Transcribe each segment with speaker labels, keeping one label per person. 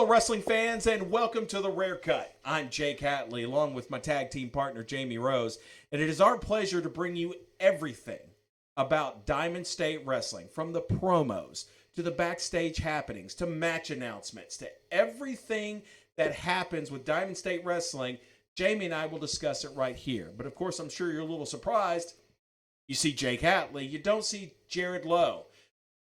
Speaker 1: Hello, wrestling fans, and welcome to The Rare Cut. I'm Jake Hatley, along with my tag team partner, Jamie Rose, and it is our pleasure to bring you everything about Diamond State Wrestling, from the promos to the backstage happenings to match announcements to everything that happens with Diamond State Wrestling. Jamie and I will discuss it right here. But of course, I'm sure you're a little surprised. You see Jake Hatley, you don't see Jared Lowe.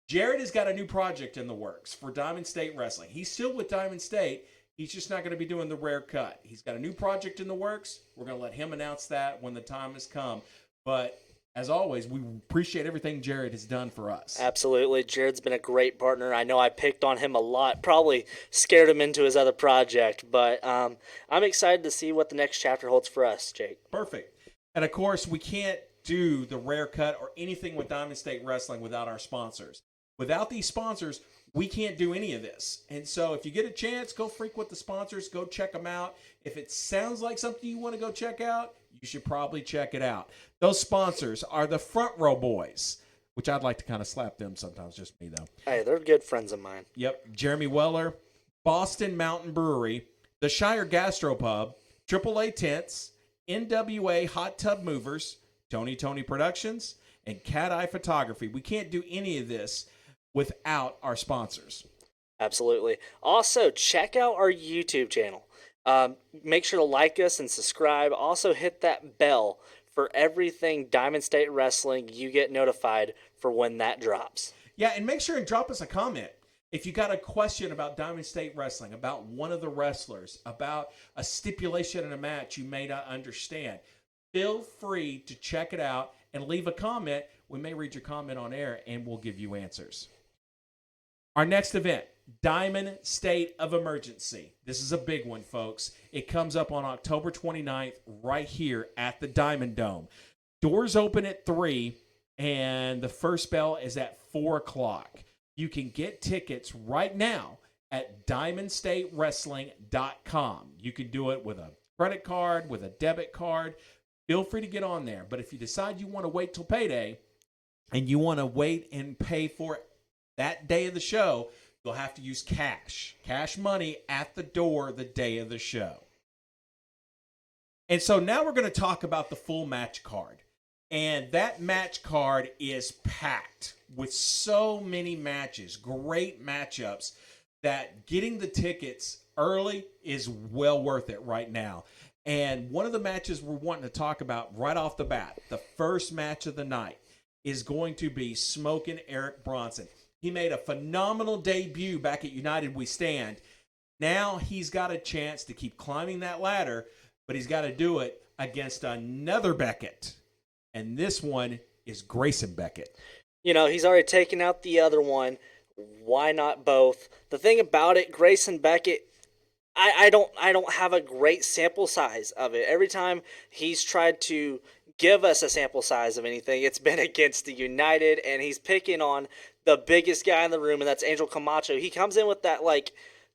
Speaker 1: Jared has got a new project in the works for Diamond State Wrestling. He's still with Diamond State. He's just not going to be doing the Rare Cut. He's got a new project in the works. We're going to let him announce that when the time has come. But as always, we appreciate everything Jared has done for us.
Speaker 2: Absolutely. Jared's been a great partner. I know I picked on him a lot, probably scared him into his other project, but I'm excited to see what the next chapter holds for us, Jake.
Speaker 1: Perfect. And of course, we can't do the Rare Cut or anything with Diamond State Wrestling without our sponsors. Without these sponsors, we can't do any of this. And so if you get a chance, go freak with the sponsors. Go check them out. If it sounds like something you want to go check out, you should probably check it out. Those sponsors are the Front Row Boys, which I'd like to kind of slap them sometimes, just me, though.
Speaker 2: Hey, they're good friends of mine.
Speaker 1: Yep. Jeremy Weller, Boston Mountain Brewery, the Shire Gastropub, AAA Tents, NWA Hot Tub Movers, Tony Productions, and Cat Eye Photography. We can't do any of this without our sponsors.
Speaker 2: Absolutely. Also, check out our YouTube channel. Make sure to like us and subscribe. Also, hit that bell for everything Diamond State Wrestling. You get notified for when that drops.
Speaker 1: Yeah, and make sure and drop us a comment. If you got a question about Diamond State Wrestling, about one of the wrestlers, about a stipulation in a match you may not understand, feel free to check it out and leave a comment. We may read your comment on air, and we'll give you answers. Our next event, Diamond State of Emergency. This is a big one, folks. It comes up on October 29th right here at the Diamond Dome. Doors open at 3, and the first bell is at 4 o'clock. You can get tickets right now at diamondstatewrestling.com. You can do it with a credit card, with a debit card. Feel free to get on there. But if you decide you want to wait till payday and you want to wait and pay for that day of the show, you'll have to use cash money at the door the day of the show. And so now we're going to talk about the full match card. And that match card is packed with so many matches, great matchups, that getting the tickets early is well worth it right now. And one of the matches we're wanting to talk about right off the bat, the first match of the night, is going to be Smokin' Eric Bronson. He made a phenomenal debut back at United We Stand. Now he's got a chance to keep climbing that ladder, but he's got to do it against another Beckett. And this one is Grayson Beckett.
Speaker 2: You know, he's already taken out the other one. Why not both? The thing about it, Grayson Beckett, I don't have a great sample size of it. Every time he's tried to give us a sample size of anything, it's been against the United, and he's picking on the biggest guy in the room, and that's Angel Camacho. He comes in with that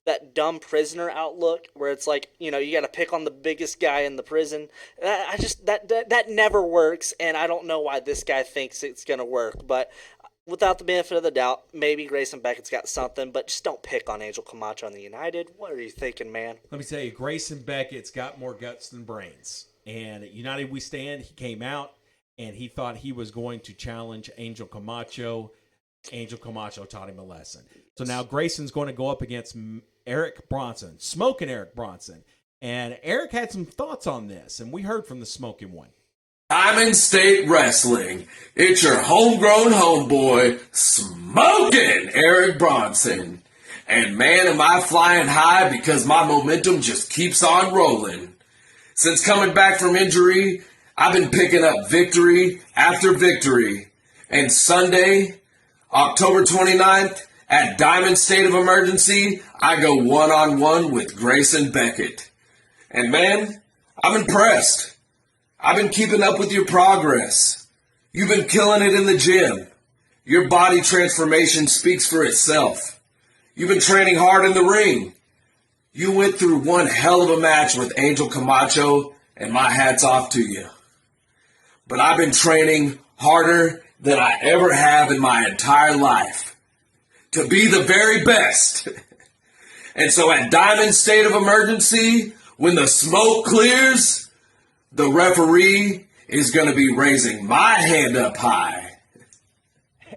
Speaker 2: that dumb prisoner outlook where it's like, you know, you got to pick on the biggest guy in the prison. That never works, and I don't know why this guy thinks it's going to work. But without the benefit of the doubt, maybe Grayson Beckett's got something, but just don't pick on Angel Camacho on the United. What are you thinking, man?
Speaker 1: Let me tell you, Grayson Beckett's got more guts than brains. And at United We Stand, he came out, and he thought he was going to challenge Angel Camacho. Angel Camacho taught him a lesson. So now Grayson's going to go up against Eric Bronson, Smokin' Eric Bronson. And Eric had some thoughts on this, and we heard from the Smokin' one.
Speaker 3: Diamond State Wrestling. It's your homegrown homeboy, Smokin' Eric Bronson. And man, am I flying high because my momentum just keeps on rolling. Since coming back from injury, I've been picking up victory after victory. And Sunday, October 29th, at Diamond State of Emergency, I go one-on-one with Grayson Beckett. And man, I'm impressed. I've been keeping up with your progress. You've been killing it in the gym. Your body transformation speaks for itself. You've been training hard in the ring. You went through one hell of a match with Angel Camacho, and my hat's off to you. But I've been training harder than I ever have in my entire life to be the very best. And so at Diamond State of Emergency, when the smoke clears, the referee is going to be raising my hand up high.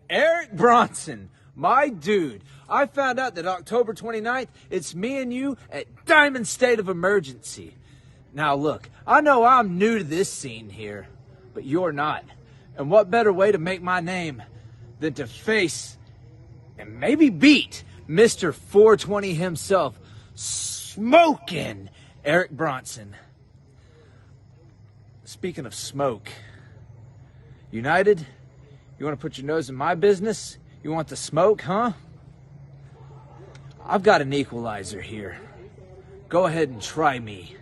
Speaker 4: Eric Bronson, my dude. I found out that October 29th, it's me and you at Diamond State of Emergency. Now look, I know I'm new to this scene here, but you're not. And what better way to make my name than to face and maybe beat Mr. 420 himself, smoking Eric Bronson. Speaking of smoke, United, you want to put your nose in my business? You want the smoke, huh? I've got an equalizer here. Go ahead and try me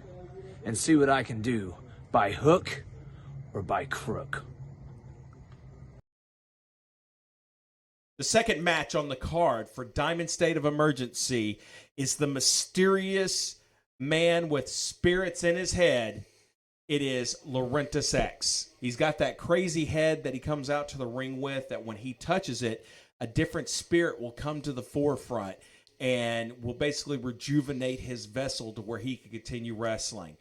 Speaker 4: and see what I can do by hook or by crook.
Speaker 1: The second match on the card for Diamond State of Emergency is the mysterious man with spirits in his head. It is Laurentis X. He's got that crazy head that he comes out to the ring with, that when he touches it, a different spirit will come to the forefront and will basically rejuvenate his vessel to where he can continue wrestling.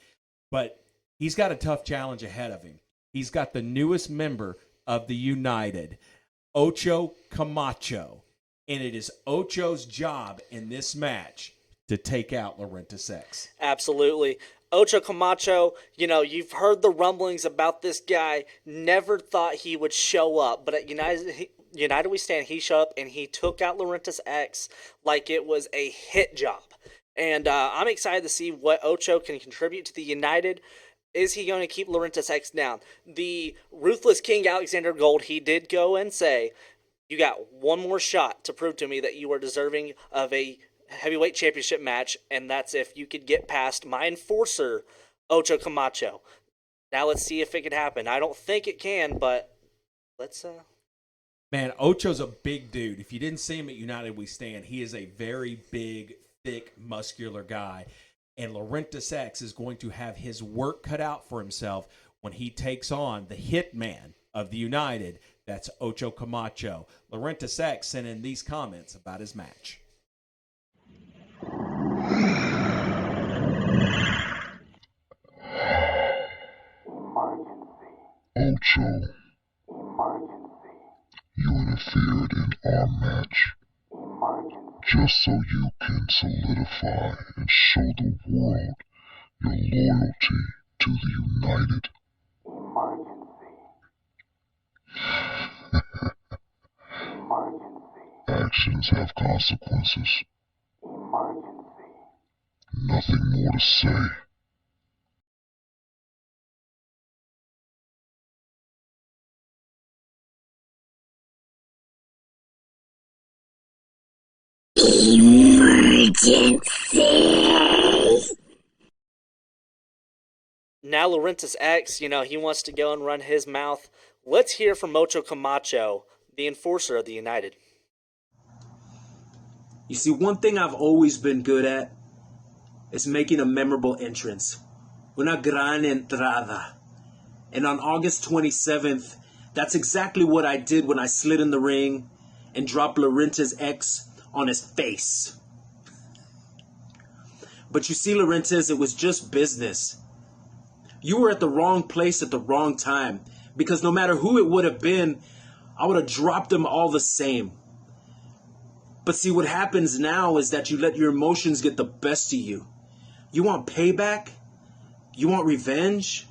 Speaker 1: But he's got a tough challenge ahead of him. He's got the newest member of the United, Ocho Camacho. And it is Ocho's job in this match to take out Laurentis X.
Speaker 2: Absolutely. Ocho Camacho, you know, you've heard the rumblings about this guy. Never thought he would show up, but at United We Stand, he showed up and he took out Laurentis X like it was a hit job. And I'm excited to see what Ocho can contribute to the United. Is he going to keep Laurentis X down? The Ruthless King Alexander Gold, he did go and say, you got one more shot to prove to me that you are deserving of a heavyweight championship match, and that's if you could get past my enforcer, Ocho Camacho. Now let's see if it can happen. I don't think it can, but let's...
Speaker 1: Man, Ocho's a big dude. If you didn't see him at United We Stand, he is a very big, thick, muscular guy. And Laurentis X is going to have his work cut out for himself when he takes on the hitman of the United. That's Ocho Camacho. Laurentis X sent in these comments about his match.
Speaker 5: Ocho, you interfered in our match just so you can solidify and show the world your loyalty to the United. Actions have consequences. Nothing more to say.
Speaker 2: Now Laurentis X, you know, he wants to go and run his mouth. Let's hear from Ocho Camacho, the enforcer of the United.
Speaker 6: You see, one thing I've always been good at is making a memorable entrance. Una gran entrada. And on August 27th, that's exactly what I did when I slid in the ring and dropped Laurentis X on his face. But you see, Laurentis, it was just business. You were at the wrong place at the wrong time, because no matter who it would have been, I would have dropped him all the same. But see, what happens now is that you let your emotions get the best of you. You want payback? You want revenge?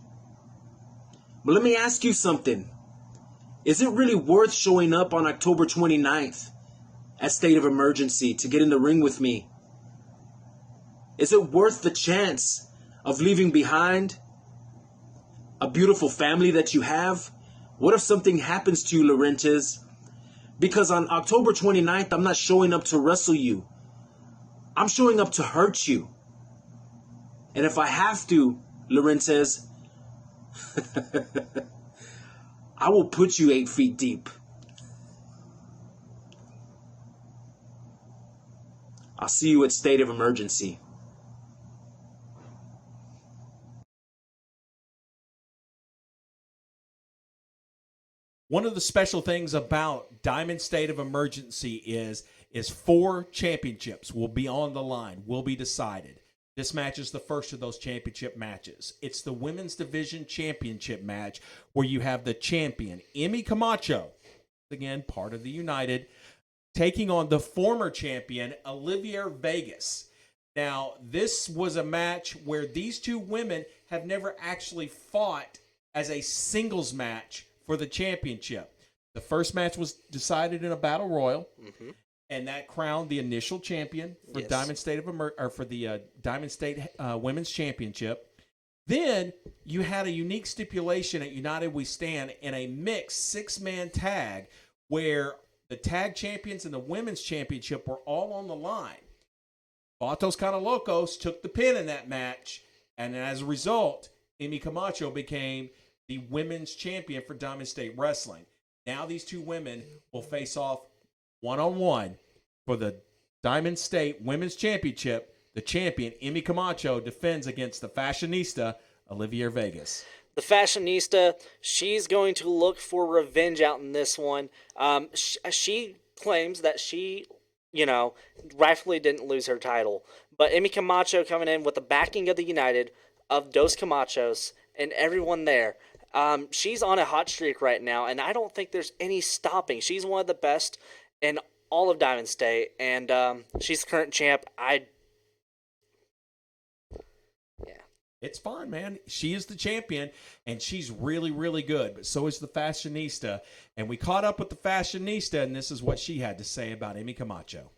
Speaker 6: But let me ask you something. Is it really worth showing up on October 29th at State of Emergency to get in the ring with me? Is it worth the chance of leaving behind a beautiful family that you have? What if something happens to you, Laurentis? Because on October 29th, I'm not showing up to wrestle you. I'm showing up to hurt you. And if I have to, Laurentis, I will put you 8 feet deep. I'll see you at State of Emergency.
Speaker 1: One of the special things about Diamond State of Emergency is is 4 championships will be on the line, will be decided. This match is the first of those championship matches. It's the women's division championship match where you have the champion, Emmy Camacho, again, part of the United, taking on the former champion, Olivia Vegas. Now, this was a match where these two women have never actually fought as a singles match for the championship. The first match was decided in a battle royal, and that crowned the initial champion for Diamond State for the Diamond State Women's Championship. Then you had a unique stipulation at United We Stand in a mixed 6-man tag where the tag champions and the women's championship were all on the line. Vatos Kind Locos took the pin in that match, and as a result, Emmy Camacho became the women's champion for Diamond State Wrestling. Now these two women will face off one-on-one for the Diamond State Women's Championship. The champion, Emmy Camacho, defends against the fashionista, Olivia Vegas.
Speaker 2: The fashionista, she's going to look for revenge out in this one. She claims that she, rightfully didn't lose her title. But Emmy Camacho coming in with the backing of the United, of Dos Camachos, and everyone there. She's on a hot streak right now, and I don't think there's any stopping. She's one of the best in all of Diamond State, and she's the current champ.
Speaker 1: It's fine, man. She is the champion, and she's really, really good. But so is the fashionista. And we caught up with the fashionista, and this is what she had to say about Emmy Camacho.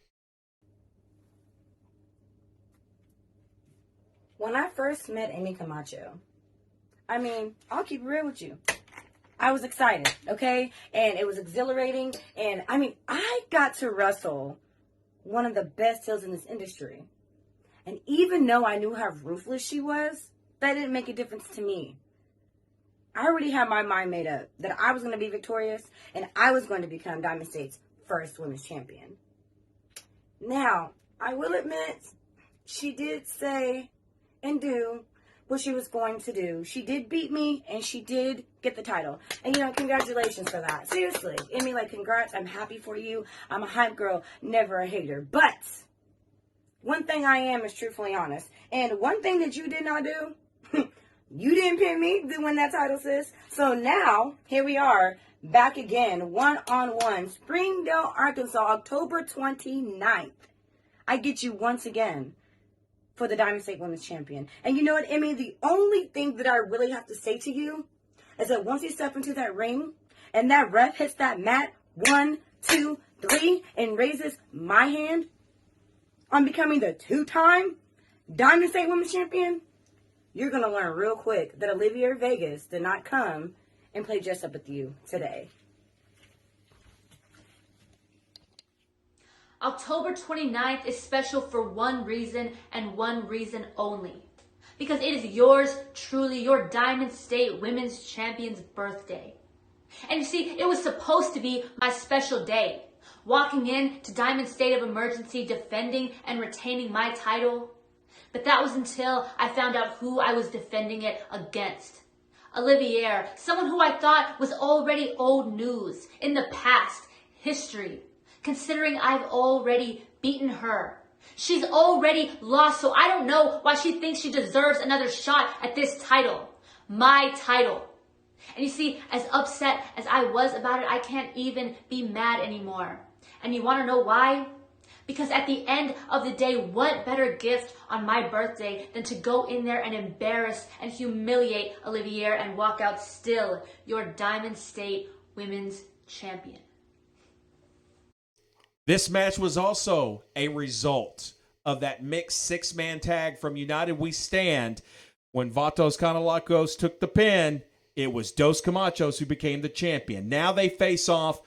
Speaker 7: When I first met Emmy Camacho, I'll keep it real with you. I was excited, okay? And it was exhilarating. And, I got to wrestle one of the best heels in this industry. And even though I knew how ruthless she was, that didn't make a difference to me. I already had my mind made up that I was going to be victorious and I was going to become Diamond State's first women's champion. Now, I will admit, she did say and do what she was going to do. She did beat me and she did get the title. And, congratulations for that. Seriously. Emmy, congrats. I'm happy for you. I'm a hype girl, never a hater. But one thing I am is truthfully honest. And one thing that you did not do, you didn't pin me to win that title, sis. So now, here we are, back again, one-on-one, Springdale, Arkansas, October 29th. I get you once again for the Diamond State Women's Champion. And you know what, Emmy? The only thing that I really have to say to you is that once you step into that ring and that ref hits that mat, 1, 2, 3, and raises my hand on becoming the 2-time Diamond State Women's Champion, you're going to learn real quick that Olivia Vegas did not come and play dress up with you today.
Speaker 8: October 29th is special for one reason and one reason only. Because it is yours, truly, your Diamond State Women's Champion's birthday. And you see, it was supposed to be my special day. Walking in to Diamond State of Emergency, defending and retaining my title. But that was until I found out who I was defending it against. Olivier, someone who I thought was already old news, in the past, history. Considering I've already beaten her. She's already lost, so I don't know why she thinks she deserves another shot at this title. My title. And you see, as upset as I was about it, I can't even be mad anymore. And you want to know why? Because at the end of the day, what better gift on my birthday than to go in there and embarrass and humiliate Olivier and walk out still your Diamond State Women's Champion.
Speaker 1: This match was also a result of that mixed 6-man tag from United We Stand. When Vatos Kanalakos took the pin, it was Dos Camachos who became the champion. Now they face off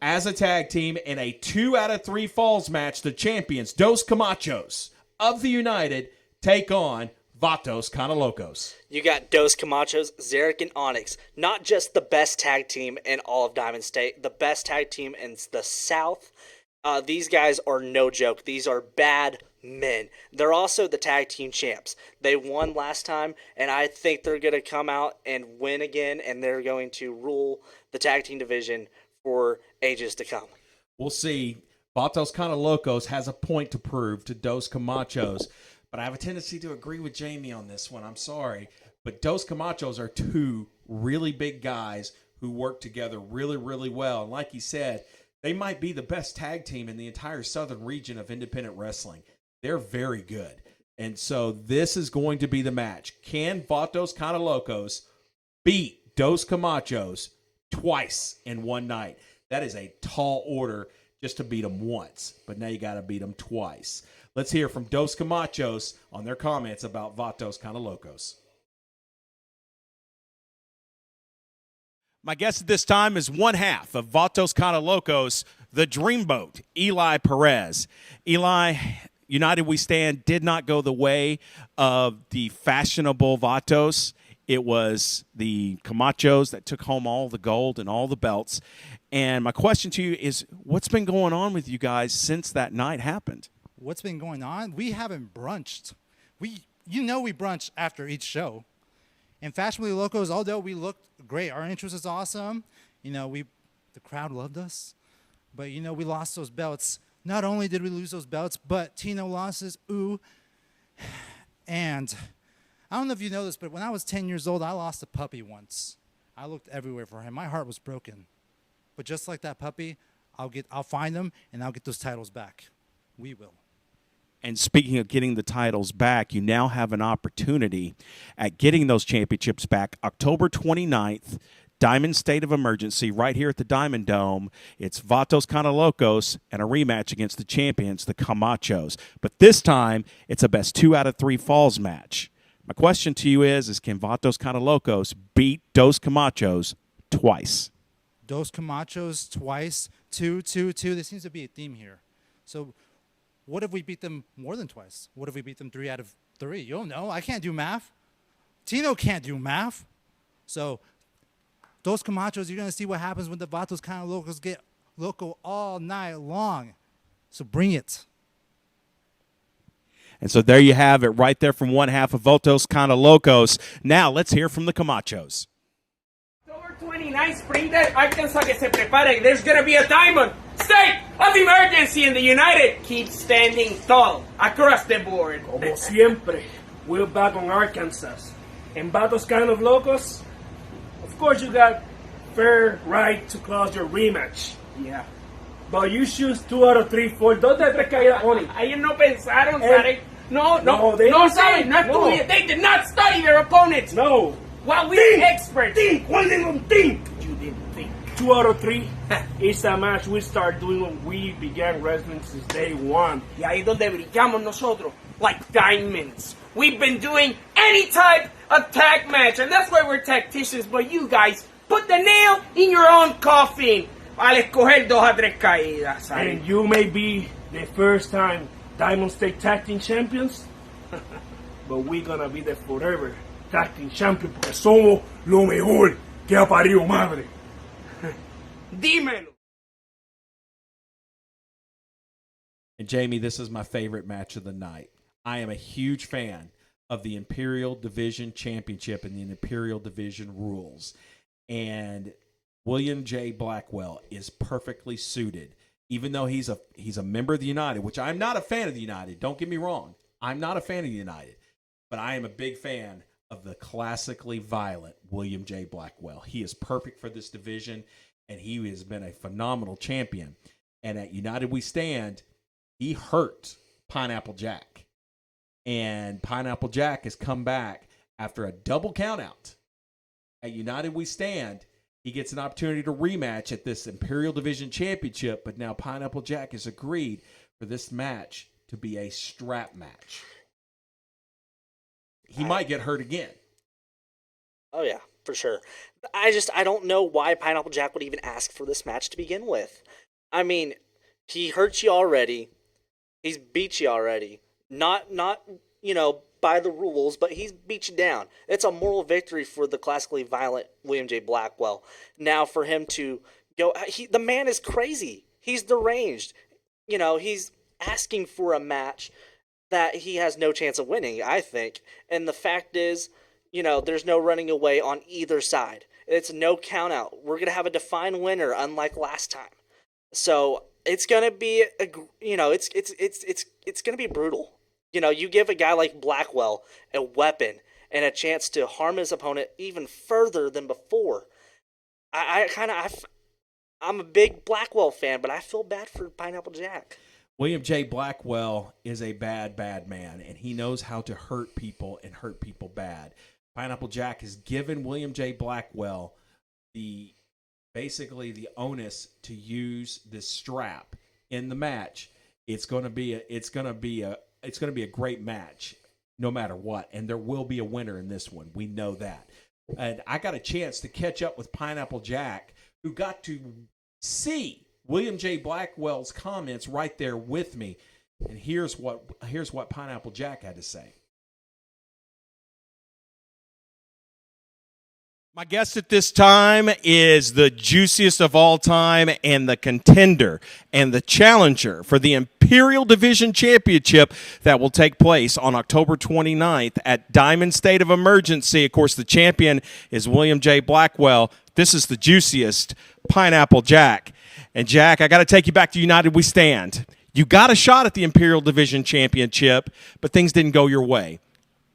Speaker 1: as a tag team in a 2 out of 3 falls match. The champions, Dos Camachos of the United, take on Vatos Kanalokos.
Speaker 2: You got Dos Camachos, Zarek, and Onyx. Not just the best tag team in all of Diamond State, the best tag team in the South. These guys are no joke. These are bad men. They're also the tag team champs. They won last time, and I think they're going to come out and win again, and they're going to rule the tag team division for ages to come.
Speaker 1: We'll see. Vatos Kinda Locos has a point to prove to Dos Camachos, but I have a tendency to agree with Jamie on this one. I'm sorry. But Dos Camachos are two really big guys who work together really, really well. And like he said, they might be the best tag team in the entire southern region of independent wrestling. They're very good. And so this is going to be the match. Can Vatos Kinda Locos beat Dos Camachos twice in one night? That is a tall order just to beat them once. But now you got to beat them twice. Let's hear from Dos Camachos on their comments about Vatos Kinda Locos. My guest at this time is one half of Vatos Kinda Locos, the Dreamboat, Eli Perez. Eli, United We Stand did not go the way of the fashionable Vatos. It was the Camachos that took home all the gold and all the belts. And my question to you is, what's been going on with you guys since that night happened?
Speaker 9: What's been going on? We haven't brunched. We brunch after each show. And Fashionably Locos, although we looked great, our interest was awesome. The crowd loved us. But, we lost those belts. Not only did we lose those belts, but Tino lost his And I don't know if you know this, but when I was 10 years old, I lost a puppy once. I looked everywhere for him. My heart was broken. But just like that puppy, I'll find him, and I'll get those titles back. We will.
Speaker 1: And speaking of getting the titles back, you now have an opportunity at getting those championships back. October 29th, Diamond State of Emergency right here at the Diamond Dome. It's Vatos Kinda Locos and a rematch against the champions, the Camachos. But this time, it's a best 2 out of 3 falls match. My question to you is can Vatos Kinda Locos beat Dos Camachos twice?
Speaker 9: Dos Camachos twice, 2, 2, 2. There seems to be a theme here. So what if we beat them more than twice? What if we beat them 3 out of 3? You don't know. I can't do math. Tino can't do math. So Dos Camachos, you're going to see what happens when the Vatos Kinda Locos get loco all night long. So bring it.
Speaker 1: And so there you have it right there from one half of Vatos Kinda Locos. Now let's hear from the Camachos.
Speaker 10: October 29th, Springdale, Arkansas, que se prepare. There's going to be a diamond state of emergency in the United. Keep standing tall across the board.
Speaker 11: Como siempre, we're back on Arkansas. And Vatos Kind of Locos, of course you got fair right to clause your rematch.
Speaker 10: Yeah.
Speaker 11: But you choose 2 out of 3 for 2 de 3 caídas only.
Speaker 10: Ellos no pensaron, Sari. No,
Speaker 11: they
Speaker 10: saben, no estudian. They did not study their opponents.
Speaker 11: No.
Speaker 10: Well, we're experts.
Speaker 11: Think, one thing, think.
Speaker 10: You didn't think.
Speaker 11: 2 out of 3 is a match we started doing when we began wrestling since day one.
Speaker 10: Y ahí es donde brillamos nosotros, like diamonds. We've been doing any type of tag match, and that's why we're tacticians. But you guys put the nail in your own coffin al escoger 2 a 3 caídas.
Speaker 11: And you may be the first time Diamond State Tag Team Champions, but we're gonna be the forever Tag Team Champions porque somos lo mejor que ha parido madre.
Speaker 10: Dímelo.
Speaker 1: And Jamie, this is my favorite match of the night. I am a huge fan of the Imperial Division Championship and the Imperial Division rules. And William J. Blackwell is perfectly suited, even though he's a member of the United, which I'm not a fan of the United. Don't get me wrong. I'm not a fan of the United. But I am a big fan of the classically violent William J. Blackwell. He is perfect for this division, and he has been a phenomenal champion. And at United We Stand, he hurt Pineapple Jack. And Pineapple Jack has come back after a double countout. At United We Stand, he gets an opportunity to rematch at this Imperial Division Championship, but now Pineapple Jack has agreed for this match to be a strap match. He might get hurt again.
Speaker 2: Oh, yeah, for sure. I don't know why Pineapple Jack would even ask for this match to begin with. I mean, he hurt you already. He's beat you already. Not by the rules, but he's beat you down. It's a moral victory for the classically violent William J. Blackwell. Now for him to go, the man is crazy. He's deranged. He's asking for a match that he has no chance of winning, I think. And the fact is, there's no running away on either side. It's no count out. We're going to have a defined winner, unlike last time. So it's gonna be it's gonna be brutal. You give a guy like Blackwell a weapon and a chance to harm his opponent even further than before. I'm a big Blackwell fan, but I feel bad for Pineapple Jack.
Speaker 1: William J. Blackwell is a bad, bad man, and he knows how to hurt people and hurt people bad. Pineapple Jack has given William J. Blackwell basically the onus to use this strap in the match. It's going to be a great match, no matter what, and there will be a winner in this one. We know that. And I got a chance to catch up with Pineapple Jack, who got to see William J. Blackwell's comments right there with me. And here's what Pineapple Jack had to say.
Speaker 12: My guest at this time is the juiciest of all time and the contender and the challenger for the Imperial Division Championship that will take place on October 29th at Diamond State of Emergency. Of course, the champion is William J. Blackwell. This is the juiciest, Pineapple Jack. And Jack, I got to take you back to United We Stand. You got a shot at the Imperial Division Championship, but things didn't go your way.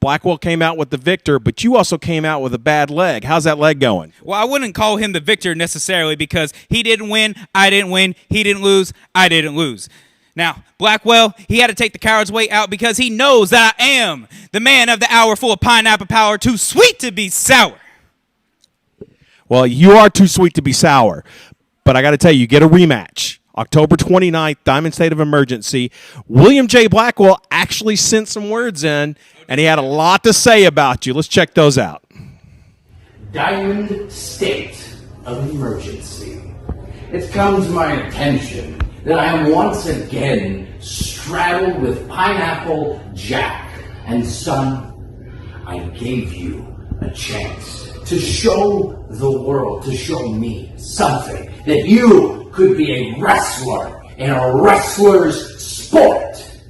Speaker 12: Blackwell came out with the victor, but you also came out with a bad leg. How's that leg going?
Speaker 13: Well, I wouldn't call him the victor necessarily because he didn't win, I didn't win, he didn't lose, I didn't lose. Now, Blackwell, he had to take the coward's way out because he knows that I am the man of the hour, full of pineapple power, too sweet to be sour.
Speaker 12: Well, you are too sweet to be sour, but I got to tell you get a rematch. October 29th, Diamond State of Emergency. William J. Blackwell actually sent some words in, and he had a lot to say about you. Let's check those out.
Speaker 14: Diamond State of Emergency. It's come to my attention that I am once again straddled with Pineapple Jack. And son, I gave you a chance to show the world, to show me something, that you could be a wrestler in a wrestler's sport.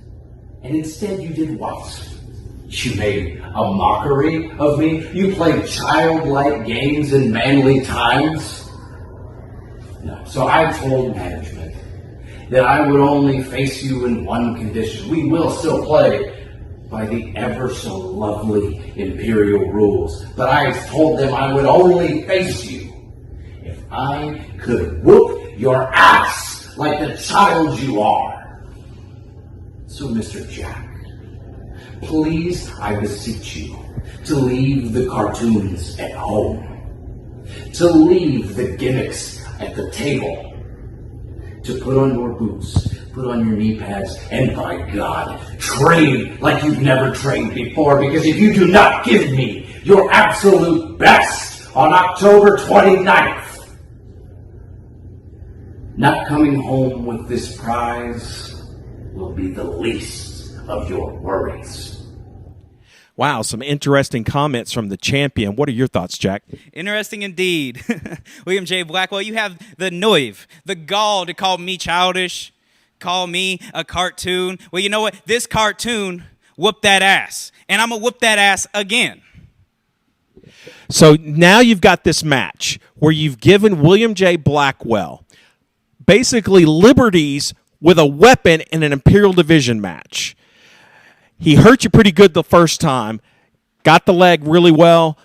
Speaker 14: And instead you did what? You made a mockery of me? You played childlike games in manly times? No. So I told management that I would only face you in one condition. We will still play by the ever so lovely Imperial rules. But I told them I would only face you if I could whoop your ass like the child you are. So, Mr. Jack, please, I beseech you, to leave the cartoons at home, to leave the gimmicks at the table, to put on your boots, put on your knee pads, and by God, train like you've never trained before, because if you do not give me your absolute best on October 29th, not coming home with this prize will be the least of your worries.
Speaker 12: Wow, some interesting comments from the champion. What are your thoughts, Jack?
Speaker 13: Interesting indeed. William J. Blackwell, you have the nerve, the gall to call me childish, call me a cartoon. Well, you know what? This cartoon whooped that ass, and I'm going to whoop that ass again.
Speaker 12: So now you've got this match where you've given William J. Blackwell basically liberties with a weapon in an Imperial Division match. He hurt you pretty good the first time, got the leg really well.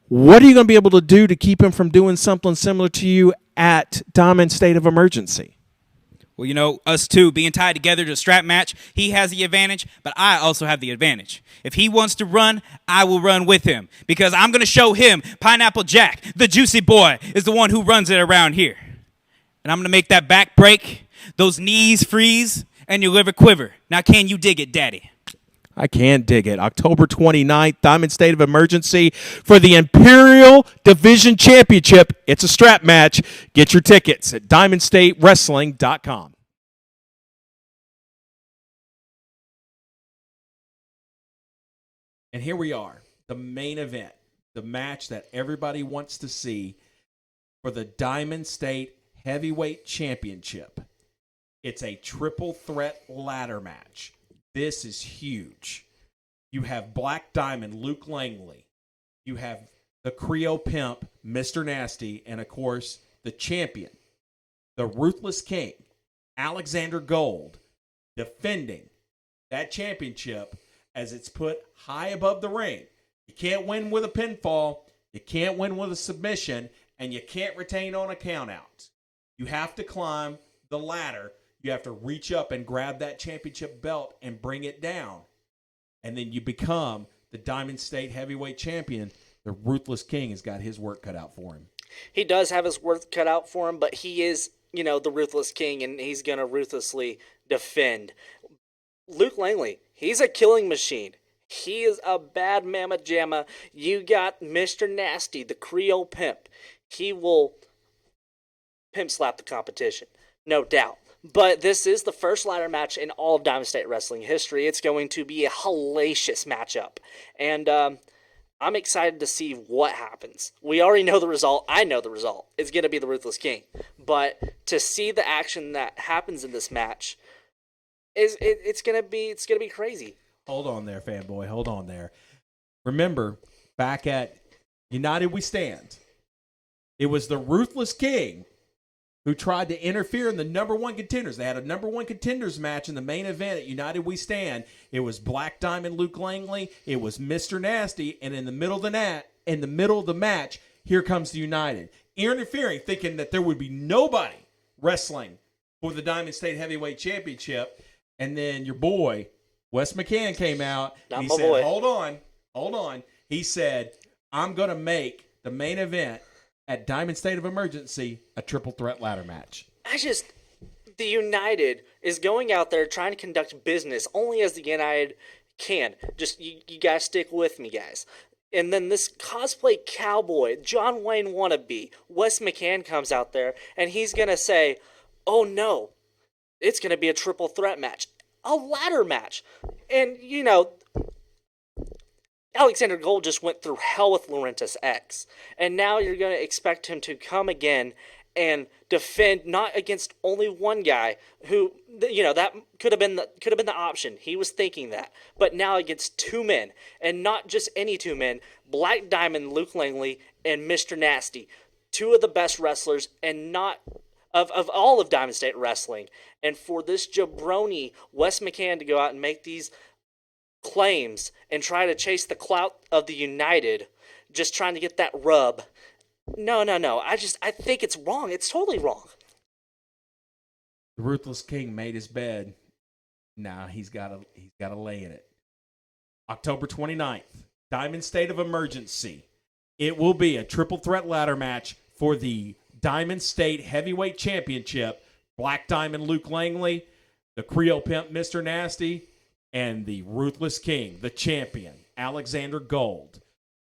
Speaker 12: What are you going to be able to do to keep him from doing something similar to you at Diamond State of Emergency?
Speaker 13: Well, you know, us two being tied together to a strap match, he has the advantage, but I also have the advantage. If he wants to run, I will run with him because I'm going to show him Pineapple Jack, the juicy boy, is the one who runs it around here. And I'm going to make that back break, those knees freeze, and your liver quiver. Now, can you dig it, Daddy?
Speaker 12: I can't dig it. October 29th, Diamond State of Emergency for the Imperial Division Championship. It's a strap match. Get your tickets at DiamondStateWrestling.com.
Speaker 1: And here we are, the main event, the match that everybody wants to see for the Diamond State Heavyweight Championship. It's a triple threat ladder match. This is huge. You have Black Diamond, Luke Langley. You have the Creole Pimp, Mr. Nasty, and of course, the champion, the Ruthless King, Alexander Gold, defending that championship as it's put high above the ring. You can't win with a pinfall, you can't win with a submission, and you can't retain on a countout. You have to climb the ladder. You have to reach up and grab that championship belt and bring it down. And then you become the Diamond State Heavyweight Champion. The Ruthless King has got his work cut out for him.
Speaker 2: He does have his work cut out for him, but he is, the Ruthless King, and he's going to ruthlessly defend. Luke Langley, he's a killing machine. He is a bad mamma jamma. You got Mr. Nasty, the Creole pimp. He will pimp slap the competition, no doubt. But this is the first ladder match in all of Diamond State Wrestling history. It's going to be a hellacious matchup. And I'm excited to see what happens. We already know the result. I know the result. It's going to be the Ruthless King. But to see the action that happens in this match, it's going to be crazy.
Speaker 1: Hold on there, fanboy. Hold on there. Remember, back at United We Stand, it was the Ruthless King who tried to interfere in the number one contenders. They had a number one contenders match in the main event at United We Stand. It was Black Diamond Luke Langley. It was Mr. Nasty. And in the middle of the match, here comes the United. Interfering, thinking that there would be nobody wrestling for the Diamond State Heavyweight Championship. And then your boy, Wes McCann, came out. And he said, hold on. He said, I'm going to make the main event at Diamond State of Emergency a triple threat ladder match.
Speaker 2: The United is going out there trying to conduct business only as the United can. Just, you guys stick with me, guys. And then this cosplay cowboy, John Wayne wannabe, Wes McCann comes out there, and he's going to say, oh no, it's going to be a triple threat match. A ladder match. And, Alexander Gold just went through hell with Laurentis X. And now you're going to expect him to come again and defend not against only one guy who, that could have been the option. He was thinking that. But now against two men, and not just any two men, Black Diamond Luke Langley and Mr. Nasty. Two of the best wrestlers and not of all of Diamond State Wrestling. And for this jabroni, Wes McCann, to go out and make these claims and try to chase the clout of the United, just trying to get that rub. No. I think it's wrong. It's totally wrong.
Speaker 1: The Ruthless King made his bed. Now he's got to lay in it. October 29th, Diamond State of Emergency. It will be a triple threat ladder match for the Diamond State Heavyweight Championship. Black Diamond Luke Langley, the Creole Pimp Mr. Nasty, and the Ruthless King, the champion, Alexander Gold.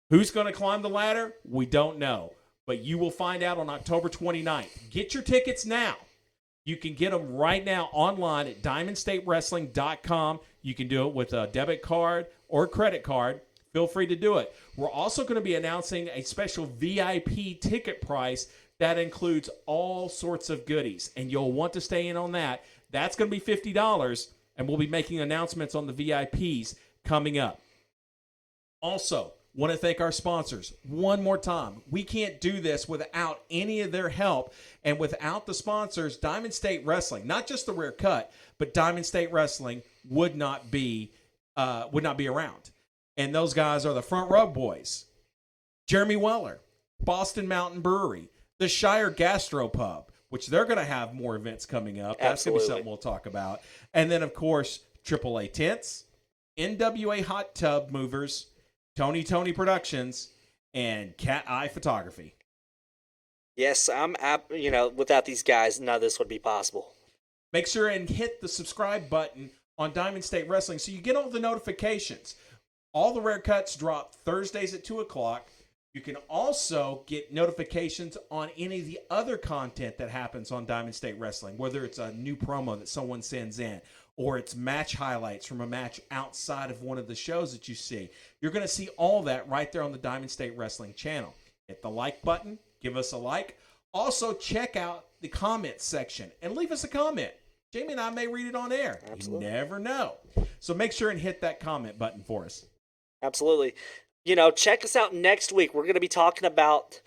Speaker 1: Who's going to climb the ladder? We don't know. But you will find out on October 29th. Get your tickets now. You can get them right now online at DiamondStateWrestling.com. You can do it with a debit card or credit card. Feel free to do it. We're also going to be announcing a special VIP ticket price that includes all sorts of goodies. And you'll want to stay in on that. That's going to be $50. And we'll be making announcements on the VIPs coming up. Also, want to thank our sponsors one more time. We can't do this without any of their help. And without the sponsors, Diamond State Wrestling, not just the Rare Cut, but Diamond State Wrestling would not be around. And those guys are the Front Row Boys, Jeremy Weller, Boston Mountain Brewery, the Shire Gastropub, which they're going to have more events coming up. That's going to be something we'll talk about. And then, of course, AAA Tents, NWA Hot Tub Movers, Tony Productions, and Cat Eye Photography.
Speaker 2: Yes, without these guys, none of this would be possible.
Speaker 1: Make sure and hit the subscribe button on Diamond State Wrestling so you get all the notifications. All the Rare Cuts drop Thursdays at 2 o'clock. You can also get notifications on any of the other content that happens on Diamond State Wrestling, whether it's a new promo that someone sends in or it's match highlights from a match outside of one of the shows that you see. You're going to see all that right there on the Diamond State Wrestling channel. Hit the like button. Give us a like. Also, check out the comments section and leave us a comment. Jamie and I may read it on air. Absolutely. You never know. So make sure and hit that comment button for us.
Speaker 2: Absolutely. Check us out next week. We're going to be talking about,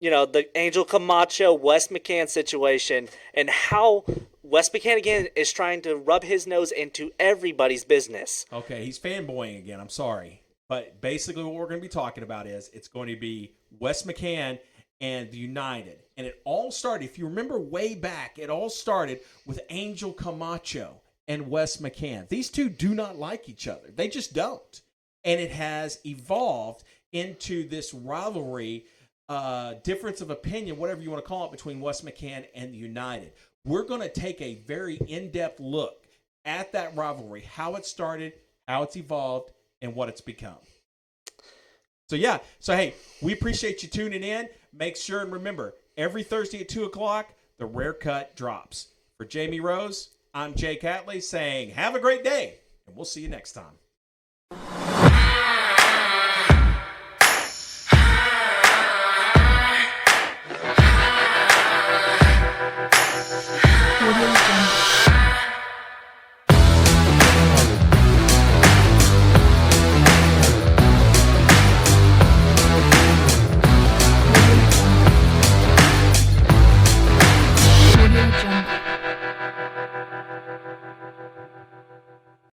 Speaker 2: the Angel Camacho, Wes McCann situation and how Wes McCann is trying to rub his nose into everybody's business.
Speaker 1: Okay, he's fanboying again. I'm sorry. But basically what we're going to be talking about is it's going to be Wes McCann and the United. And it all started, if you remember way back, it all started with Angel Camacho and Wes McCann. These two do not like each other. They just don't. And it has evolved into this rivalry, difference of opinion, whatever you want to call it, between Wes McCann and the United. We're going to take a very in-depth look at that rivalry, how it started, how it's evolved, and what it's become. So, yeah. So, hey, we appreciate you tuning in. Make sure and remember, every Thursday at 2 o'clock, the Rare Cut drops. For Jamie Rose, I'm Jake Hatley saying have a great day, and we'll see you next time.